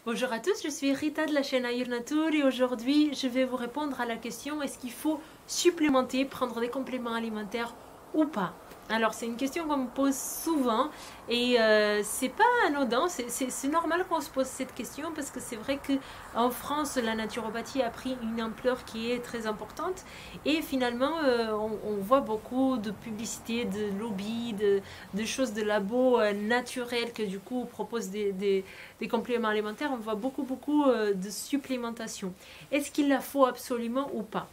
Bonjour à tous, je suis Rita de la chaîne Ayur Nature et aujourd'hui je vais vous répondre à la question est-ce qu'il faut supplémenter, prendre des compléments alimentaires ou pas? Alors c'est une question qu'on me pose souvent et c'est pas anodin, c'est normal qu'on se pose cette question parce que c'est vrai qu'en France la naturopathie a pris une ampleur qui est très importante et finalement on voit beaucoup de publicités, de lobbies, de choses de labo naturelles que du coup proposent des compléments alimentaires. On voit beaucoup de supplémentation. Est-ce qu'il la faut absolument ou pas?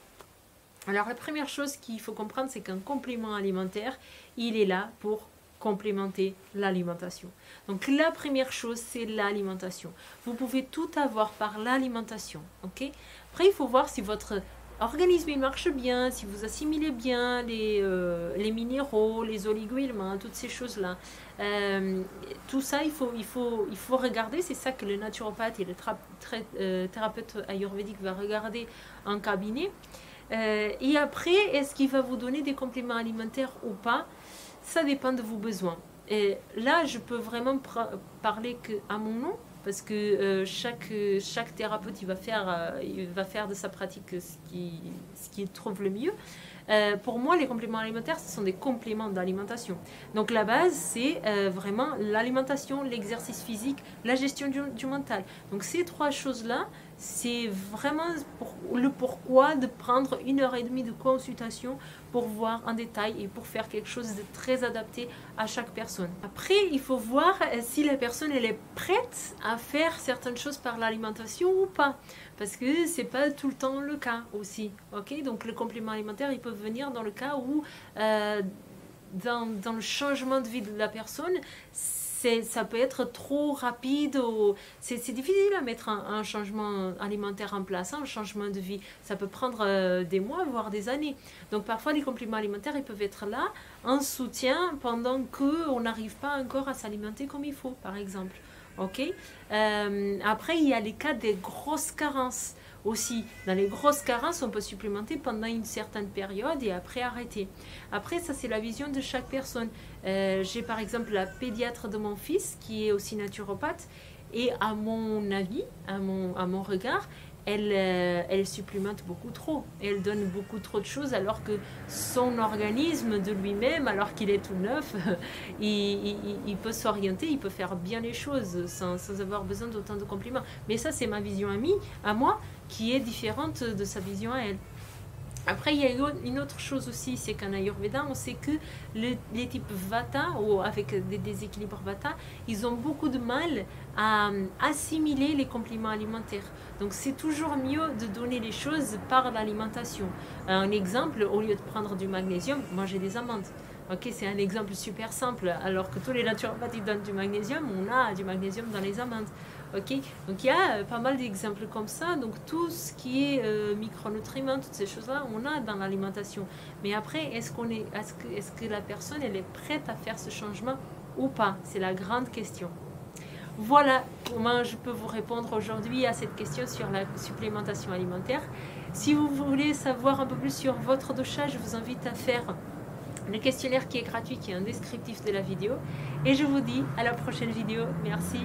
Alors la première chose qu'il faut comprendre, c'est qu'un complément alimentaire, il est là pour complémenter l'alimentation. Donc la première chose, c'est l'alimentation. Vous pouvez tout avoir par l'alimentation, ok? Après, il faut voir si votre organisme il marche bien, si vous assimilez bien les minéraux, les oligo-éléments, toutes ces choses-là. Tout ça, il faut regarder. C'est ça que le naturopathe et le thérapeute ayurvédique va regarder en cabinet. Et après, est-ce qu'il va vous donner des compléments alimentaires ou pas? Ça dépend de vos besoins. Et là, je peux vraiment parler qu'à mon nom, parce que chaque thérapeute il va faire de sa pratique ce qu'il trouve le mieux. Pour moi, les compléments alimentaires, ce sont des compléments d'alimentation. Donc la base, c'est vraiment l'alimentation, l'exercice physique, la gestion du mental. Donc ces trois choses-là, c'est vraiment le pourquoi de prendre 1 heure et demie de consultation pour voir en détail et pour faire quelque chose de très adapté à chaque personne. Après, il faut voir si la personne elle est prête à faire certaines choses par l'alimentation ou pas. Parce que c'est pas tout le temps le cas aussi. Ok, donc le complément alimentaire, il peut venir dans le cas où dans le changement de vie de la personne, ça peut être trop rapide. C'est difficile à mettre un changement alimentaire en place, un changement de vie. Ça peut prendre des mois, voire des années. Donc parfois, les compléments alimentaires, ils peuvent être là en soutien pendant qu'on n'arrive pas encore à s'alimenter comme il faut, par exemple. Ok. Après, il y a les cas des grosses carences aussi. Dans les grosses carences, on peut supplémenter pendant une certaine période et après arrêter. Après, ça c'est la vision de chaque personne. J'ai par exemple la pédiatre de mon fils qui est aussi naturopathe et à mon avis, à mon regard, elle supplémente beaucoup trop. Elle donne beaucoup trop de choses alors que son organisme de lui-même, alors qu'il est tout neuf, il peut s'orienter, il peut faire bien les choses sans avoir besoin d'autant de compliments. Mais ça, c'est ma vision à moi, qui est différente de sa vision à elle. Après, il y a une autre chose aussi, c'est qu'en Ayurveda, on sait que les types Vata, ou avec des déséquilibres Vata, ils ont beaucoup de mal à assimiler les compléments alimentaires. Donc c'est toujours mieux de donner les choses par l'alimentation. Un exemple, au lieu de prendre du magnésium, mangez des amandes. Ok, c'est un exemple super simple. Alors que tous les naturopathes ils donnent du magnésium, on a du magnésium dans les amandes. Ok, donc il y a pas mal d'exemples comme ça. Donc tout ce qui est micronutriments, toutes ces choses-là, on a dans l'alimentation. Mais après, est-ce que la personne elle est prête à faire ce changement ou pas? C'est la grande question. Voilà comment je peux vous répondre aujourd'hui à cette question sur la supplémentation alimentaire. Si vous voulez savoir un peu plus sur votre dosage, je vous invite à faire le questionnaire qui est gratuit, qui est un descriptif de la vidéo. Et je vous dis à la prochaine vidéo. Merci.